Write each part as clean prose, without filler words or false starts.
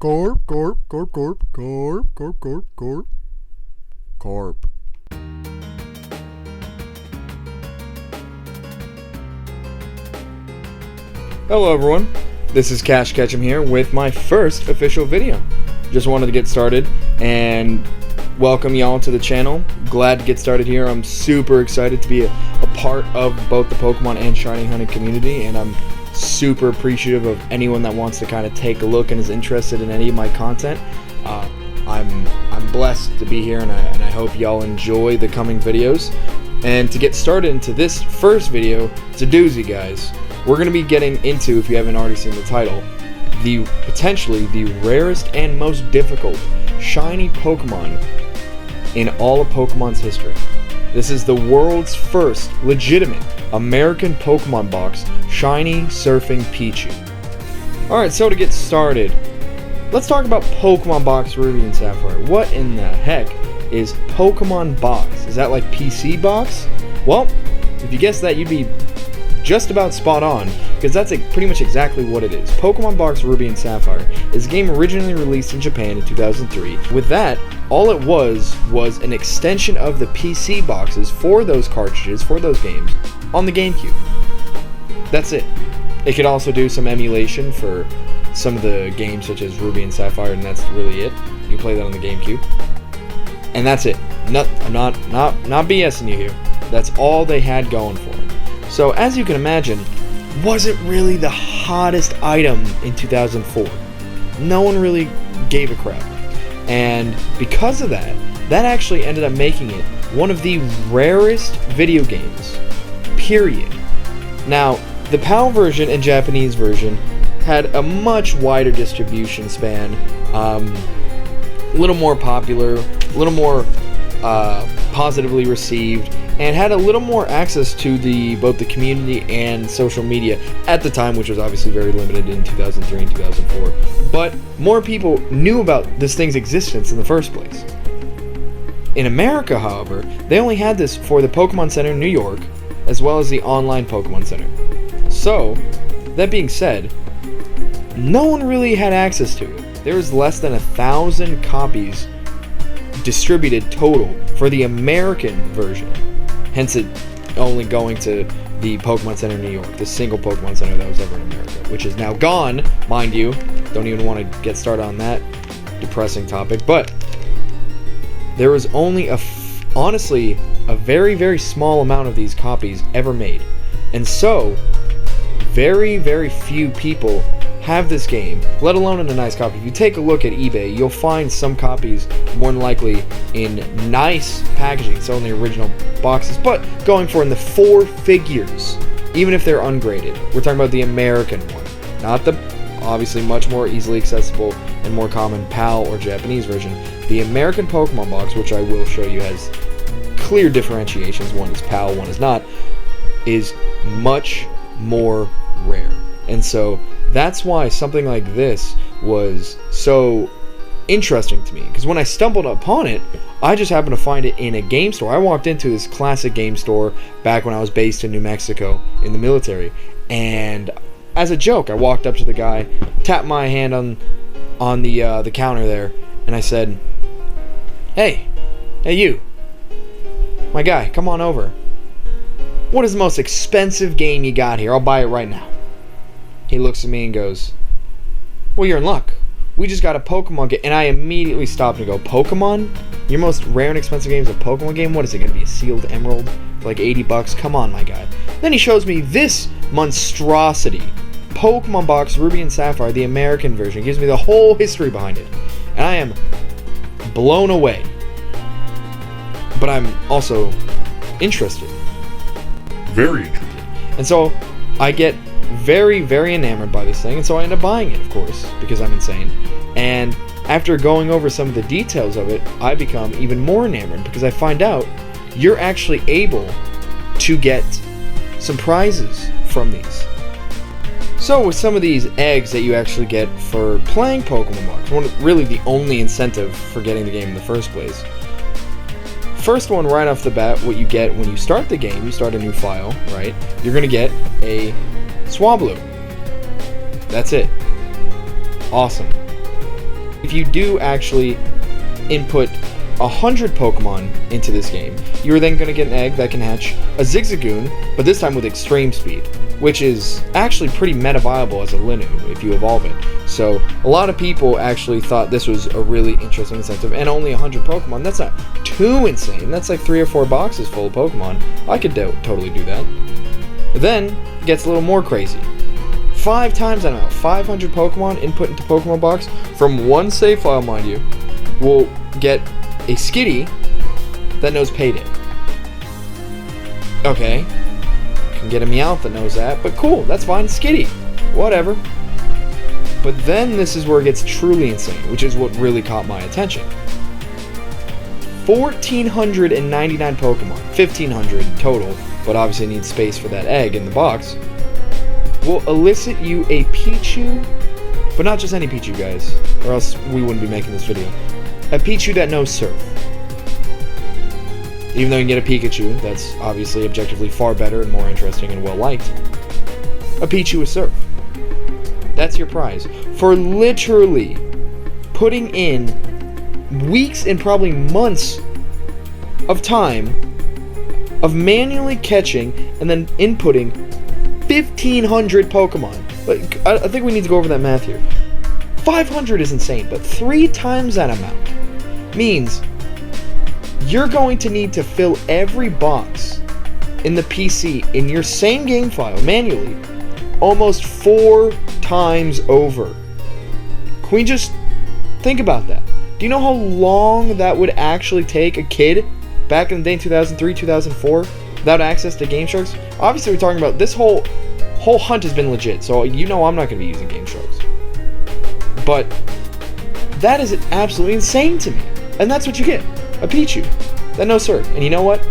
Corp, corp, corp, corp, corp, corp, corp, corp, corp. Hello everyone, this is Cash Ketchum here with my first official video. Just wanted to get started and welcome y'all to the channel. Glad to get started here. I'm super excited to be a part of both the Pokemon and Shiny Hunting community, and I'm super appreciative of anyone that wants to kind of take a look and is interested in any of my content. I'm blessed to be here, and I hope y'all enjoy the coming videos. And to get started into this first video, it's a doozy, guys. We're going to be getting into, if you haven't already seen the title, potentially the rarest and most difficult shiny Pokemon in all of Pokemon's history. This is the world's first legitimate American Pokemon box, Shiny Surfing Pichu. Alright, so to get started, let's talk about Pokemon Box Ruby and Sapphire. What in the heck is Pokemon Box? Is that like PC Box? Well, if you guessed that, you'd be just about spot on, because that's pretty much exactly what it is. Pokemon Box Ruby and Sapphire is a game originally released in Japan in 2003. With that, all it was an extension of the PC boxes for those cartridges, for those games, on the GameCube. That's it. It could also do some emulation for some of the games such as Ruby and Sapphire, and that's really it. You play that on the GameCube. And that's it. I'm not BSing you here. That's all they had going for them. So, as you can imagine, wasn't really the hottest item in 2004. No one really gave a crap. And because of that, that actually ended up making it one of the rarest video games, period. Now, the PAL version and Japanese version had a much wider distribution span, a little more popular, a little more positively received, and had a little more access to both the community and social media at the time, which was obviously very limited in 2003 and 2004. But more people knew about this thing's existence in the first place. In America, however, they only had this for the Pokemon Center in New York, as well as the online Pokemon Center. So, that being said, no one really had access to it. There was less than 1,000 copies distributed total for the American version. Hence it only going to the Pokemon Center in New York, the single Pokemon Center that was ever in America, which is now gone, mind you. Don't even want to get started on that depressing topic, but there was only honestly a very, very small amount of these copies ever made. And so, very, very few people have this game, let alone in a nice copy. If you take a look at eBay, you'll find some copies more than likely in nice packaging, so in the original boxes, but going for in the 4 figures, even if they're ungraded. We're talking about the American one, not the obviously much more easily accessible and more common PAL or Japanese version. The American Pokemon box, which I will show you, has clear differentiations. One is PAL, one is not, is much more rare. And so that's why something like this was so interesting to me, because when I stumbled upon it, I just happened to find it in a game store. I walked into this classic game store back when I was based in New Mexico in the military, and as a joke, I walked up to the guy, tapped my hand on the counter there, and I said, hey you, my guy, come on over. What is the most expensive game you got here? I'll buy it right now. He looks at me and goes, well, you're in luck. We just got a Pokemon game. And I immediately stopped and go, Pokemon? Your most rare and expensive game is a Pokemon game? What is it, going to be a sealed emerald for like $80? Come on, my guy. Then he shows me this monstrosity, Pokemon Box Ruby and Sapphire, the American version. He gives me the whole history behind it. And I am blown away. But I'm also interested. Very interested. And so I get very, very enamored by this thing, and so I end up buying it, of course, because I'm insane. And after going over some of the details of it, I become even more enamored, because I find out you're actually able to get some prizes from these. So with some of these eggs that you actually get for playing Pokemon Box, really the only incentive for getting the game in the first place. First one, right off the bat, what you get when you start the game, you start a new file, right? You're going to get a Swablu. That's it. Awesome. If you do actually input 100 Pokemon into this game, you're then going to get an egg that can hatch a Zigzagoon, but this time with extreme speed, which is actually pretty meta viable as a Linu if you evolve it. So a lot of people actually thought this was a really interesting incentive, and only 100 Pokemon, that's not too insane. That's like 3 or 4 boxes full of Pokemon. I could totally do that. Then it gets a little more crazy. 5 times that amount, 500 Pokemon input into Pokemon box from one save file, mind you, will get a Skitty that knows Payday. Okay, can get a Meowth that knows that, but cool, that's fine, Skitty, whatever. But then this is where it gets truly insane, which is what really caught my attention. 1,499 Pokemon, 1,500 total, but obviously need space for that egg in the box, will elicit you a Pichu, but not just any Pichu, guys, or else we wouldn't be making this video. A Pichu that knows Surf. Even though you can get a Pikachu, that's obviously objectively far better and more interesting and well-liked. A Pichu with Surf. That's your prize. For literally putting in weeks and probably months of time of manually catching and then inputting 1,500 Pokemon. Like, I think we need to go over that math here. 500 is insane, but 3 times that amount means you're going to need to fill every box in the PC in your same game file manually almost 4 times over. Can we just think about that? Do you know how long that would actually take a kid back in the day in 2003, 2004 without access to Game Sharks? Obviously we're talking about this whole hunt has been legit, so you know I'm not going to be using Game Sharks. But that is absolutely insane to me. And that's what you get. A Pichu that knows Surf. And you know what?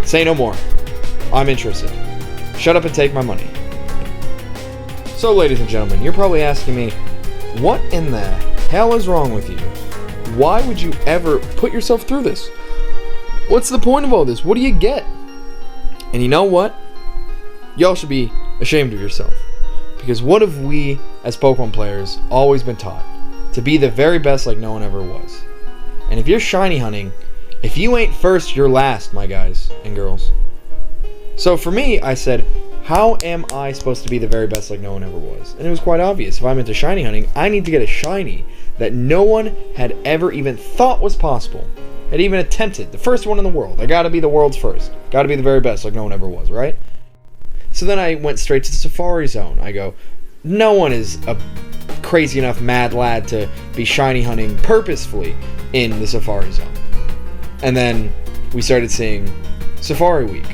Say no more. I'm interested. Shut up and take my money. So, ladies and gentlemen, you're probably asking me, what in the hell is wrong with you? Why would you ever put yourself through this? What's the point of all this? What do you get? And you know what? Y'all should be ashamed of yourself. Because what have we, as Pokemon players, always been taught? To be the very best like no one ever was. And if you're shiny hunting, if you ain't first, you're last, my guys and girls. So for me, I said, how am I supposed to be the very best like no one ever was? And it was quite obvious. If I'm into shiny hunting, I need to get a shiny that no one had ever even thought was possible. Had even attempted. The first one in the world. I gotta be the world's first. Gotta be the very best like no one ever was, right? So then I went straight to the Safari Zone. I go, no one is a crazy enough mad lad to be shiny hunting purposefully in the Safari Zone. And then we started seeing Safari Week.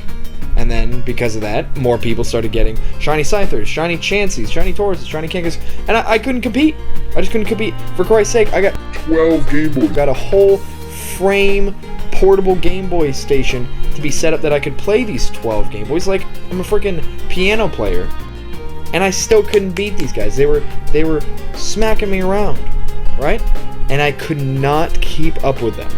And then, because of that, more people started getting shiny Scythers, shiny Chanseys, shiny Tauruses, shiny Kangas, and I couldn't compete. I just couldn't compete. For Christ's sake, I got 12 Game Boys. Got a whole frame portable Game Boy station to be set up that I could play these 12 Game Boys like I'm a freaking piano player. And I still couldn't beat these guys. They were smacking me around, right? And I could not keep up with them.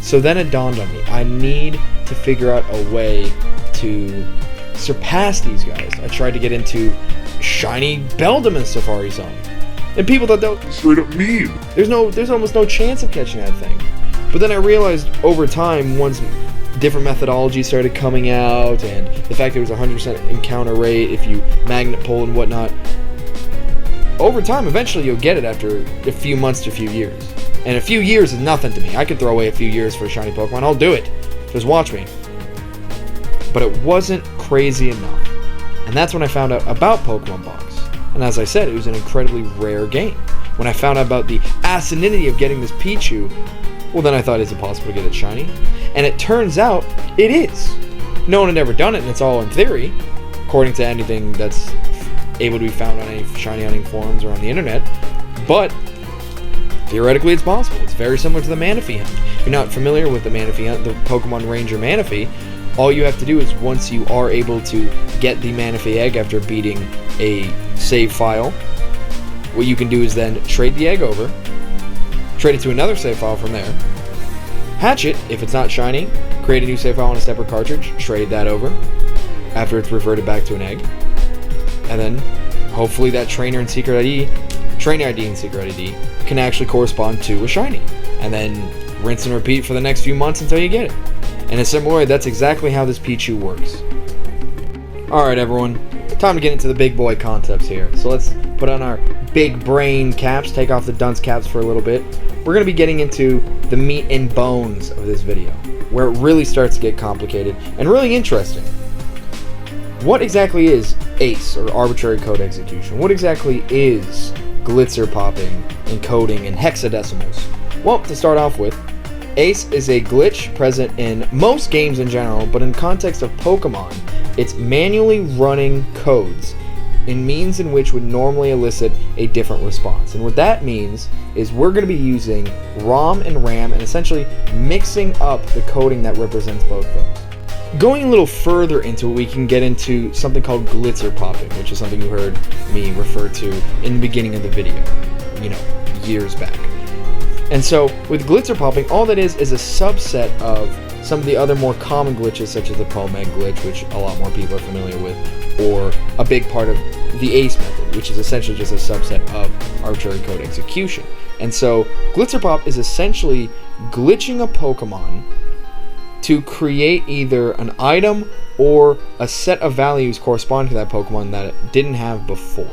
So then it dawned on me, I need to figure out a way to surpass these guys. I tried to get into shiny Beldum in Safari Zone. And people thought that was Straight up mean. there's almost no chance of catching that thing. But then I realized over time, once different methodologies started coming out, and the fact there was a 100% encounter rate if you magnet pull and whatnot, over time, eventually you'll get it after a few months to a few years. And a few years is nothing to me. I could throw away a few years for a shiny Pokemon. I'll do it. Just watch me. But it wasn't crazy enough. And that's when I found out about Pokemon Box. And as I said, it was an incredibly rare game. When I found out about the asininity of getting this Pichu, well then I thought, is it possible to get it shiny? And it turns out, it is. No one had ever done it, and it's all in theory, according to anything that's able to be found on any shiny hunting forums or on the internet. But theoretically, it's possible. It's very similar to the Manaphy hunt. If you're not familiar with the Manaphy hunt, the Pokemon Ranger Manaphy, all you have to do is, once you are able to get the Manaphy egg after beating a save file, what you can do is then trade the egg over, trade it to another save file from there, hatch it. If it's not shiny, create a new save file on a separate cartridge, trade that over after it's reverted back to an egg, and then hopefully that trainer in Secret ID trainer ID and secret ID can actually correspond to a shiny. And then rinse and repeat for the next few months until you get it. In a similar way, that's exactly how this Pichu works. Alright everyone, time to get into the big boy concepts here. So let's put on our big brain caps, take off the dunce caps for a little bit. We're going to be getting into the meat and bones of this video, where it really starts to get complicated and really interesting. What exactly is ACE, or arbitrary code execution? What exactly is glitzer popping, encoding, and hexadecimals? Well, to start off with, ACE is a glitch present in most games in general, but in context of Pokemon, it's manually running codes in means in which would normally elicit a different response. And what that means is we're going to be using ROM and RAM and essentially mixing up the coding that represents both those. Going a little further into it, we can get into something called glitzer popping, which is something you heard me refer to in the beginning of the video, years back. And so with glitzer popping, all that is a subset of some of the other more common glitches, such as the POMEG glitch, which a lot more people are familiar with, or a big part of the ACE method, which is essentially just a subset of arbitrary code execution. And so glitzer pop is essentially glitching a Pokemon to create either an item or a set of values corresponding to that Pokemon that it didn't have before.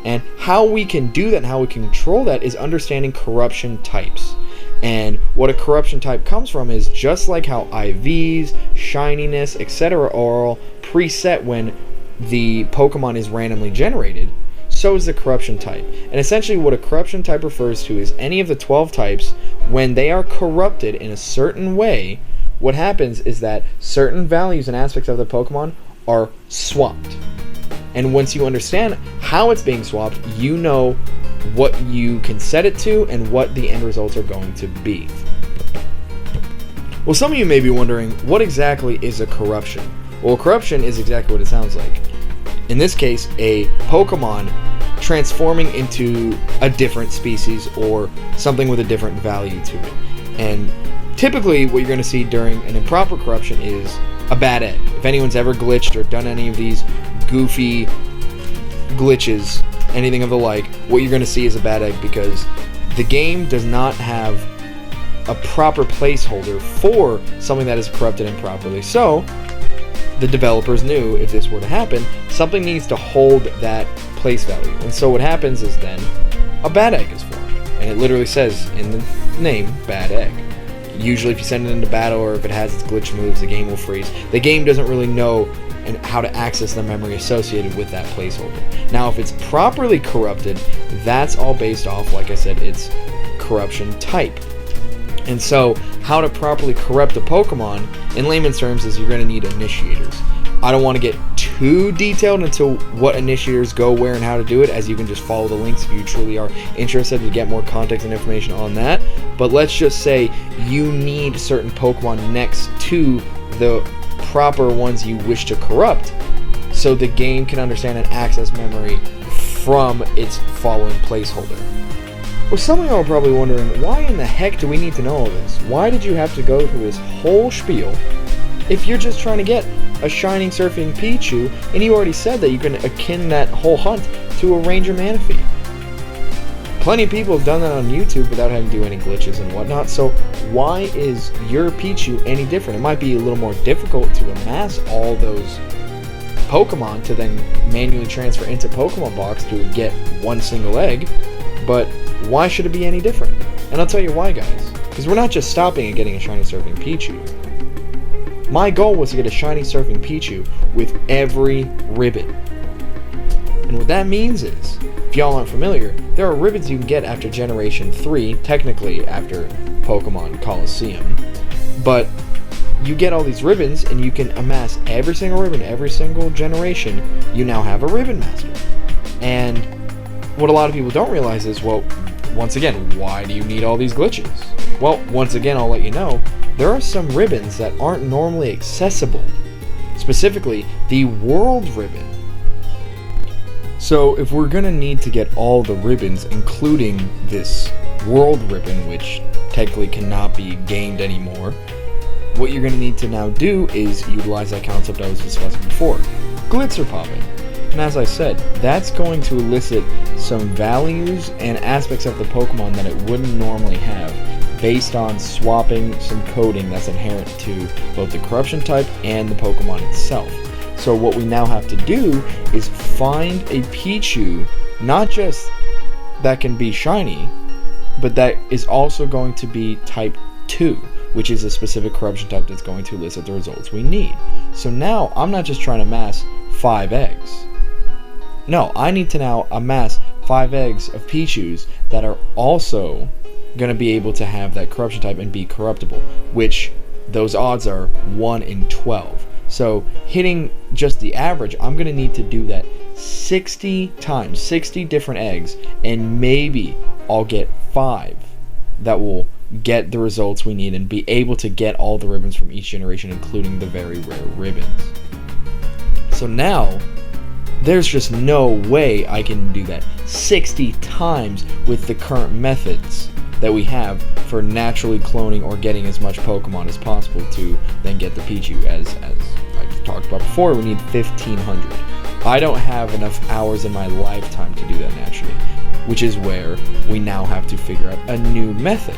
And how we can do that and how we can control that is understanding corruption types. And what a corruption type comes from is just like how IVs, shininess, etc. are all preset when the Pokemon is randomly generated, so is the corruption type. And essentially what a corruption type refers to is any of the 12 types, when they are corrupted in a certain way, what happens is that certain values and aspects of the Pokemon are swapped. And once you understand how it's being swapped, you know what you can set it to and what the end results are going to be. Well, some of you may be wondering, what exactly is a corruption? Well, corruption is exactly what it sounds like. In this case, a Pokemon transforming into a different species or something with a different value to it. And typically what you're going to see during an improper corruption is a bad egg. If anyone's ever glitched or done any of these goofy glitches, anything of the like, what you're going to see is a bad egg because the game does not have a proper placeholder for something that is corrupted improperly. So the developers knew if this were to happen, something needs to hold that place value. And so what happens is then a bad egg is formed. And it literally says in the name, bad egg. Usually if you send it into battle or if it has its glitch moves, the game will freeze. The game doesn't really know how to access the memory associated with that placeholder. Now if it's properly corrupted, that's all based off, like I said, its corruption type. And so how to properly corrupt a Pokemon, in layman's terms, is you're going to need initiators. I don't want to get too detailed into what initiators go where and how to do it, as you can just follow the links if you truly are interested to get more context and information on that. But let's just say you need certain Pokemon next to the proper ones you wish to corrupt so the game can understand and access memory from its following placeholder. Well, some of y'all are probably wondering, why in the heck do we need to know all this? Why did you have to go through this whole spiel if you're just trying to get a shining surfing Pichu and you already said that you can akin that whole hunt to a Ranger Manaphy? Plenty of people have done that on YouTube without having to do any glitches and whatnot, so why is your Pichu any different? It might be a little more difficult to amass all those Pokemon to then manually transfer into Pokemon Box to get one single egg, but why should it be any different? And I'll tell you why, guys. Because we're not just stopping at getting a shiny surfing Pichu. My goal was to get a shiny surfing Pichu with every ribbon. And what that means is, if y'all aren't familiar, there are ribbons you can get after Generation 3, technically after Pokemon Coliseum. But you get all these ribbons and you can amass every single ribbon, every single generation. You now have a Ribbon Master. And what a lot of people don't realize is, well, once again, why do you need all these glitches? Well, once again, I'll let you know, there are some ribbons that aren't normally accessible. Specifically, the World Ribbon. So if we're going to need to get all the ribbons, including this World Ribbon, which technically cannot be gained anymore, what you're going to need to now do is utilize that concept I was discussing before, glitzer popping. And as I said, that's going to elicit some values and aspects of the Pokemon that it wouldn't normally have, based on swapping some coding that's inherent to both the corruption type and the Pokemon itself. So what we now have to do is find a Pichu, not just that can be shiny, but that is also going to be type 2, which is a specific corruption type that's going to elicit the results we need. So now I'm not just trying to amass 5 eggs. No, I need to now amass 5 eggs of Pichus that are also going to be able to have that corruption type and be corruptible, which those odds are 1 in 12. So hitting just the average, I'm going to need to do that 60 times, 60 different eggs, and maybe I'll get 5 that will get the results we need and be able to get all the ribbons from each generation, including the very rare ribbons. So now, there's just no way I can do that 60 times with the current methods that we have for naturally cloning or getting as much Pokemon as possible to then get the Pichu. As I talked about before, we need 1,500. I don't have enough hours in my lifetime to do that naturally, which is where we now have to figure out a new method.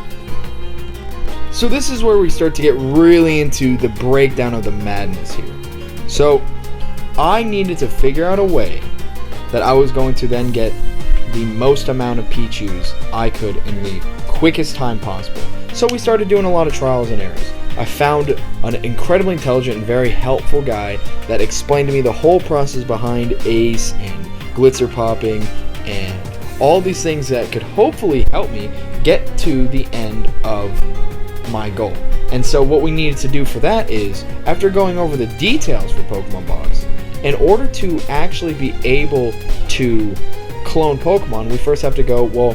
So this is where we start to get really into the breakdown of the madness here. So I needed to figure out a way that I was going to then get the most amount of Pichus I could in the quickest time possible. So we started doing a lot of trials and errors. I found an incredibly intelligent and very helpful guy that explained to me the whole process behind Ace and Glitzer popping and all these things that could hopefully help me get to the end of my goal. And so what we needed to do for that is, after going over the details for Pokemon Box, in order to actually be able to clone Pokemon, we first have to go, well,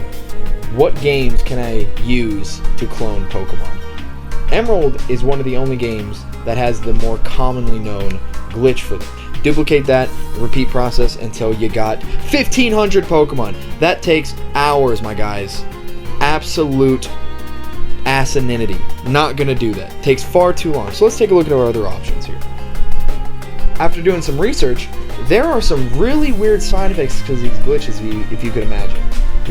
what games can I use to clone Pokemon? Emerald is one of the only games that has the more commonly known glitch for them. Duplicate that, repeat process until you got 1,500 Pokemon. That takes hours, my guys. Absolute asininity. Not gonna do that. Takes far too long. So let's take a look at our other options here. After doing some research, there are some really weird side effects to these glitches, if you could imagine.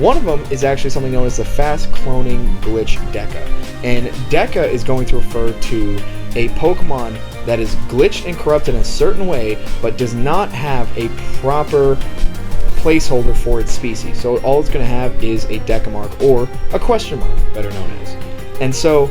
One of them is actually something known as the fast cloning glitch Deca. And Deca is going to refer to a Pokemon that is glitched and corrupted in a certain way, but does not have a proper placeholder for its species. So all it's going to have is a Deca mark, or a question mark, better known as. And so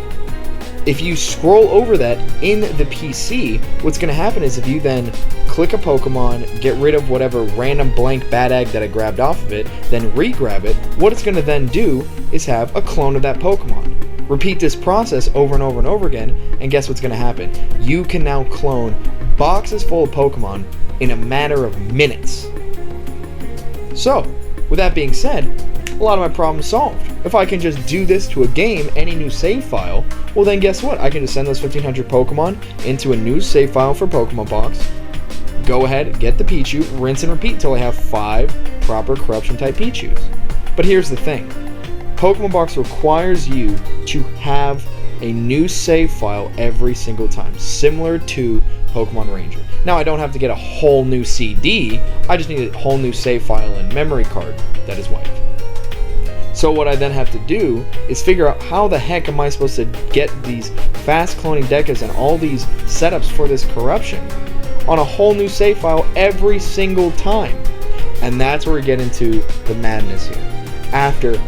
if you scroll over that in the PC, what's going to happen is if you then click a Pokemon, get rid of whatever random blank bad egg that I grabbed off of it, then re-grab it, what it's going to then do is have a clone of that Pokemon. Repeat this process over and over and over again, and guess what's going to happen? You can now clone boxes full of Pokemon in a matter of minutes. So, with that being said, a lot of my problem's solved. If I can just do this to a game, any new save file, well then guess what? I can just send those 1,500 Pokemon into a new save file for Pokemon Box, go ahead, get the Pichu, rinse and repeat until I have 5 proper corruption type Pichus. But here's the thing. Pokemon Box requires you to have a new save file every single time, similar to Pokemon Ranger. Now I don't have to get a whole new CD, I just need a whole new save file and memory card that is wiped. So what I then have to do is figure out how the heck am I supposed to get these fast cloning Decas and all these setups for this corruption on a whole new save file every single time. And that's where we get into the madness here. After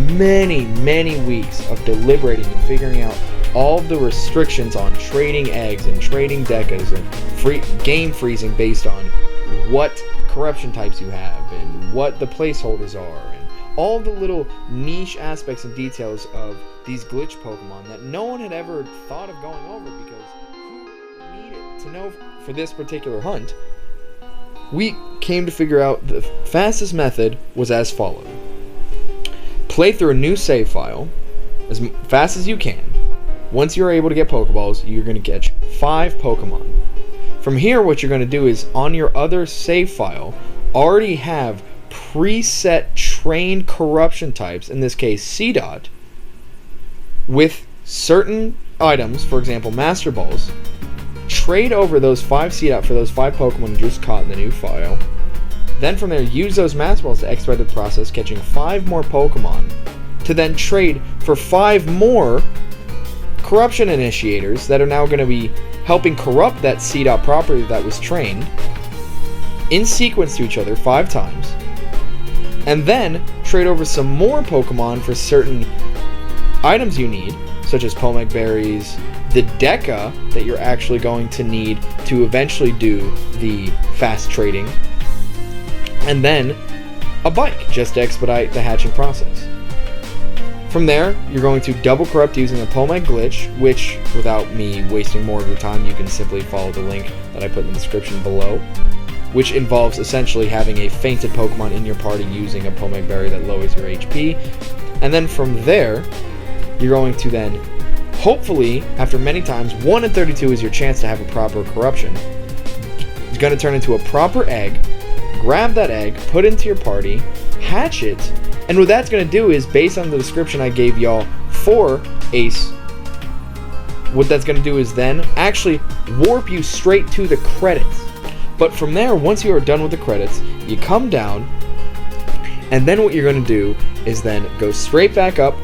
many weeks of deliberating and figuring out all the restrictions on trading eggs and trading Decas and game freezing based on what corruption types you have and what the placeholders are, and all the little niche aspects and details of these glitch Pokemon that no one had ever thought of going over, because who needed to know for this particular hunt, we came to figure out the fastest method was as follows. Play through a new save file as fast as you can. Once you're able to get Pokeballs, you're going to catch 5 Pokemon. From here, what you're going to do is, on your other save file, already have preset trained corruption types, in this case C-Dot, with certain items, for example Master Balls. Trade over those 5 C-Dot for those 5 Pokemon you just caught in the new file, Then from there, use those Master Balls to expedite the process, catching 5 more Pokemon, to then trade for 5 more Corruption Initiators that are now going to be helping corrupt that C-Dot property that was trained, in sequence to each other 5 times, and then trade over some more Pokemon for certain items you need, such as Pomeg Berries, the Deca that you're actually going to need to eventually do the fast trading, and then a bike just to expedite the hatching process. From there, you're going to double corrupt using the Pomeg glitch, which, without me wasting more of your time, you can simply follow the link that I put in the description below, which involves essentially having a fainted Pokemon in your party using a Pomeg Berry that lowers your HP. And then from there, you're going to then, hopefully, after many times, 1 in 32 is your chance to have a proper corruption. It's going to turn into a proper egg, grab that egg, put it into your party, hatch it, and what that's going to do is, based on the description I gave y'all for Ace, what that's going to do is then actually warp you straight to the credits. But from there, once you are done with the credits, you come down, and then what you're going to do is then go straight back up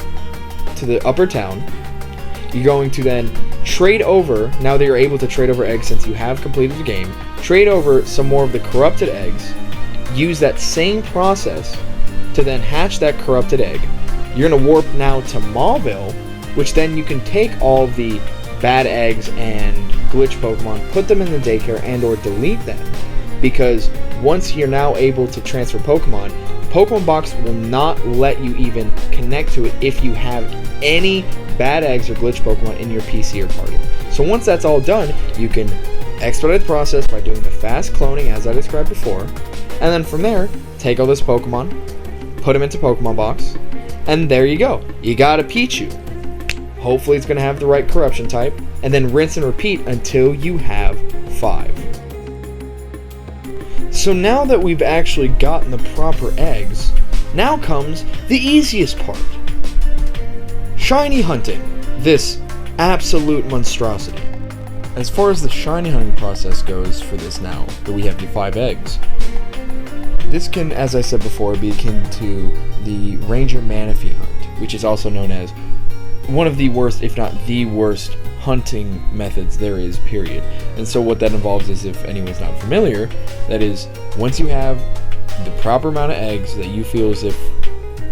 to the upper town. You're going to then trade over, now that you're able to trade over eggs since you have completed the game, trade over some more of the corrupted eggs, use that same process to then hatch that corrupted egg. You're going to warp now to Mauville, which then you can take all the bad eggs and glitch Pokemon, put them in the daycare and or delete them, because once you're now able to transfer Pokemon, Pokemon Box will not let you even connect to it if you have any bad eggs or glitch Pokemon in your PC or party. So once that's all done, you can expedite the process by doing the fast cloning as I described before, and then from there, take all those Pokemon, put them into Pokemon Box, and there you go. You got a Pichu. Hopefully it's going to have the right corruption type, and then rinse and repeat until you have 5. So now that we've actually gotten the proper eggs, now comes the easiest part. Shiny hunting. This absolute monstrosity. As far as the shiny hunting process goes for this now, that we have the 5 eggs, this can, as I said before, be akin to the Ranger Manaphy hunt, which is also known as one of the worst, if not the worst, hunting methods there is, period. And so what that involves is, if anyone's not familiar, that is, once you have the proper amount of eggs that you feel as if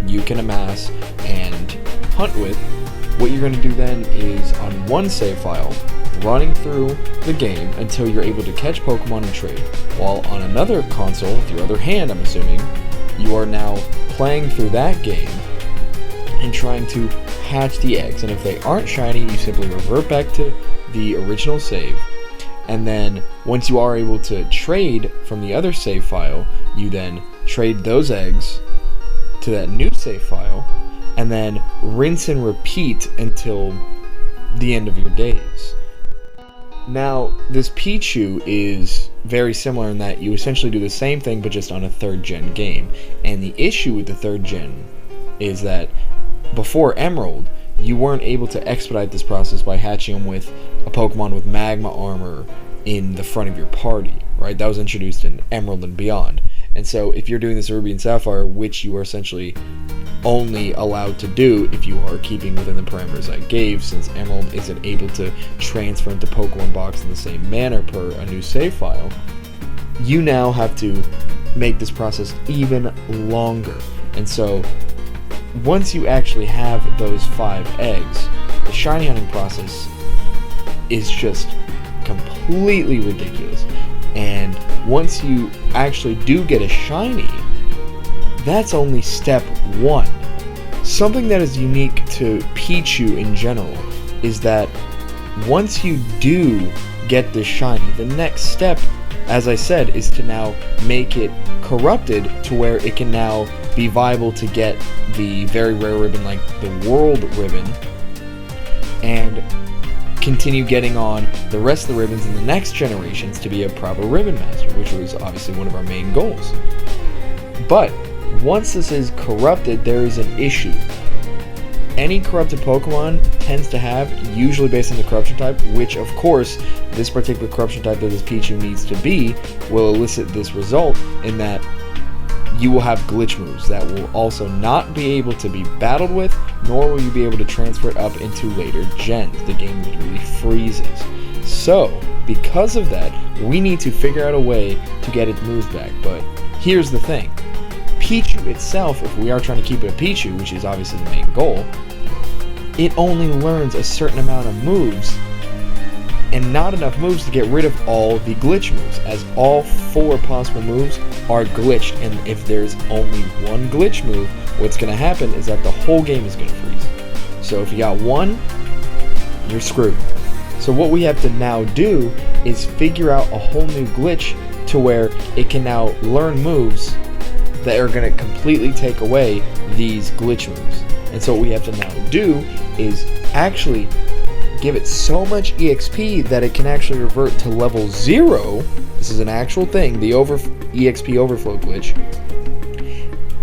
you can amass and hunt with, what you're going to do then is, on one save file, running through the game until you're able to catch Pokemon and trade, while on another console, with your other hand I'm assuming, you are now playing through that game and trying to hatch the eggs, and if they aren't shiny, you simply revert back to the original save, and then once you are able to trade from the other save file, you then trade those eggs to that new save file, and then rinse and repeat until the end of your days. Now, this Pichu is very similar in that you essentially do the same thing but just on a 3rd gen game, and the issue with the 3rd gen is that before Emerald, you weren't able to expedite this process by hatching them with a Pokemon with magma armor in the front of your party, right? That was introduced in Emerald and beyond. And so if you're doing this Ruby and Sapphire, which you are essentially only allowed to do if you are keeping within the parameters I gave, since Emerald isn't able to transfer into Pokemon Box in the same manner per a new save file, you now have to make this process even longer. And so once you actually have those 5 eggs, the shiny hunting process is just completely ridiculous. And once you actually do get a shiny, that's only step 1. Something that is unique to Pichu in general is that once you do get the shiny, the next step, as I said, is to now make it corrupted to where it can now be viable to get the very rare ribbon like the World Ribbon, and continue getting on the rest of the ribbons in the next generations to be a proper ribbon master, which was obviously one of our main goals. But once this is corrupted, there is an issue. Any corrupted Pokemon tends to have, usually based on the corruption type, which of course this particular corruption type that this Pichu needs to be, will elicit this result in that you will have glitch moves that will also not be able to be battled with, nor will you be able to transfer it up into later gens. The game literally freezes. So, because of that, we need to figure out a way to get its moves back. But here's the thing. Pichu itself, if we are trying to keep it a Pichu, which is obviously the main goal, it only learns a certain amount of moves, and not enough moves to get rid of all the glitch moves, as all 4 possible moves are glitched, and if there's only one glitch move, what's going to happen is that the whole game is going to freeze. So if you got one, you're screwed. So what we have to now do is figure out a whole new glitch to where it can now learn moves that are going to completely take away these glitch moves. And so what we have to now do is actually give it so much EXP that it can actually revert to level 0. This is an actual thing, the EXP overflow glitch.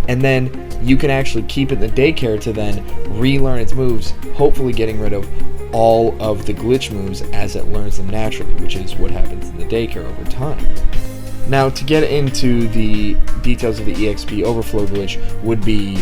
And then you can actually keep it in the daycare to then relearn its moves, hopefully getting rid of all of the glitch moves as it learns them naturally, which is what happens in the daycare over time. Now, to get into the details of the EXP overflow glitch would be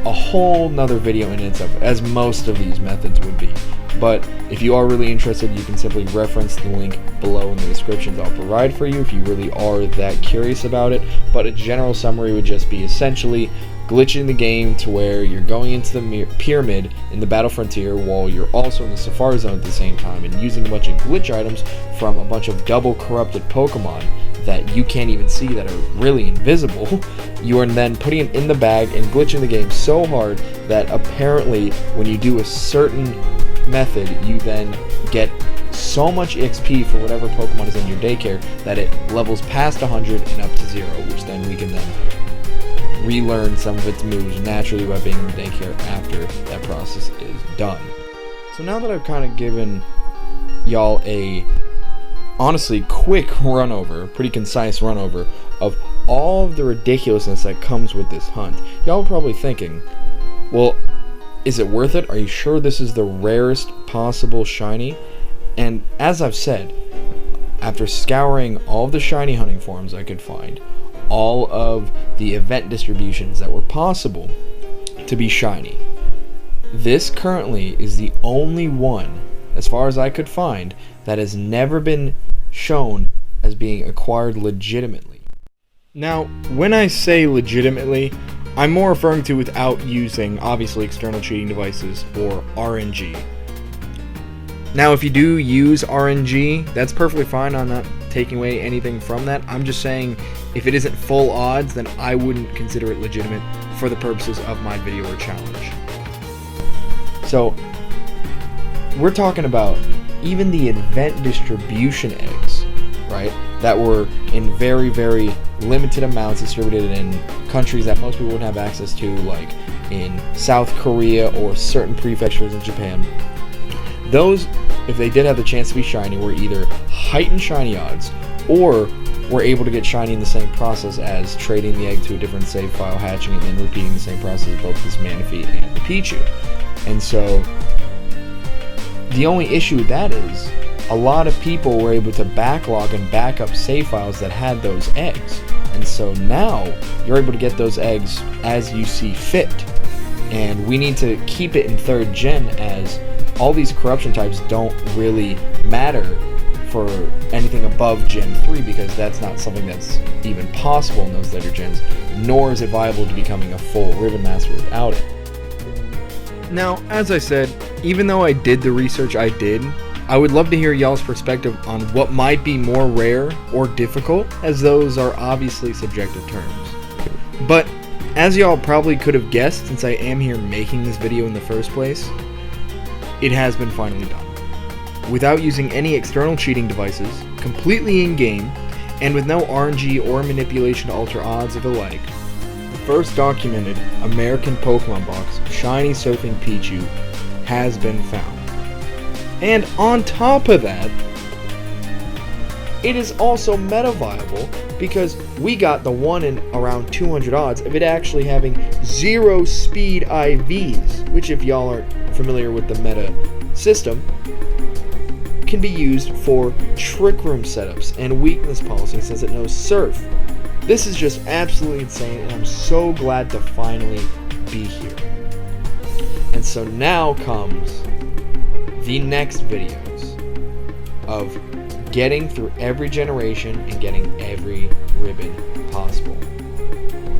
a whole nother video in itself, as most of these methods would be. But if you are really interested, you can simply reference the link below in the descriptions I'll provide for you if you really are that curious about it. But a general summary would just be essentially glitching the game to where you're going into the pyramid in the Battle Frontier while you're also in the Safari Zone at the same time, and using a bunch of glitch items from a bunch of double corrupted Pokemon that you can't even see, that are really invisible. You are then putting it in the bag and glitching the game so hard that apparently when you do a certain method, you then get so much XP for whatever Pokemon is in your daycare that it levels past 100 and up to 0, which then we can then relearn some of its moves naturally by being in the daycare after that process is done. So now that I've kind of given y'all a honestly quick run over, pretty concise run over of all of the ridiculousness that comes with this hunt, y'all are probably thinking, well, is it worth it? Are you sure this is the rarest possible shiny? And as I've said, after scouring all of the shiny hunting forums I could find, all of the event distributions that were possible to be shiny, this currently is the only one, as far as I could find, that has never been shown as being acquired legitimately. Now, when I say legitimately, I'm more referring to without using, obviously, external cheating devices or RNG. Now, if you do use RNG, that's perfectly fine. I'm not taking away anything from that. I'm just saying, if it isn't full odds, then I wouldn't consider it legitimate for the purposes of my video or challenge. So, we're talking about even the event distribution eggs, right, that were in very, very limited amounts distributed in countries that most people wouldn't have access to, like in South Korea or certain prefectures in Japan. Those, if they did have the chance to be shiny, were either heightened shiny odds or were able to get shiny in the same process as trading the egg to a different save file, hatching it, and then repeating the same process of both this Manaphy and the Pichu. And so the only issue with that is a lot of people were able to backlog and back up save files that had those eggs. And so now you're able to get those eggs as you see fit. And we need to keep it in 3rd gen, as all these corruption types don't really matter for anything above Gen 3, because that's not something that's even possible in those later gens, nor is it viable to becoming a full Ribbon Master without it. Now, as I said, even though I did the research I did, I would love to hear y'all's perspective on what might be more rare or difficult, as those are obviously subjective terms. But as y'all probably could have guessed, since I am here making this video in the first place, it has been finally done. Without using any external cheating devices, completely in-game, and with no RNG or manipulation to alter odds or the like, the first documented American Pokemon box shiny surfing Pichu has been found. And on top of that, it is also meta viable, because we got the one in around 200 odds of it actually having 0 speed IVs, which, if y'all aren't familiar with the meta system, can be used for trick room setups and weakness policy, since it knows surf. This is just absolutely insane, and I'm so glad to finally be here. And so now comes the next videos of getting through every generation and getting every ribbon possible.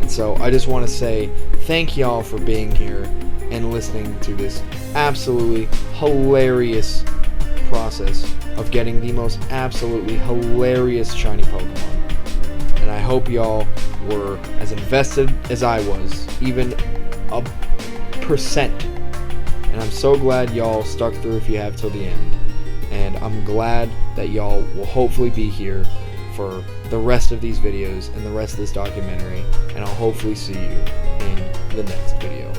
And so I just want to say thank y'all for being here and listening to this absolutely hilarious process of getting the most absolutely hilarious shiny Pokemon. And I hope y'all were as invested as I was, even a percent. And I'm so glad y'all stuck through if you have till the end. And I'm glad that y'all will hopefully be here for the rest of these videos and the rest of this documentary. And I'll hopefully see you in the next video.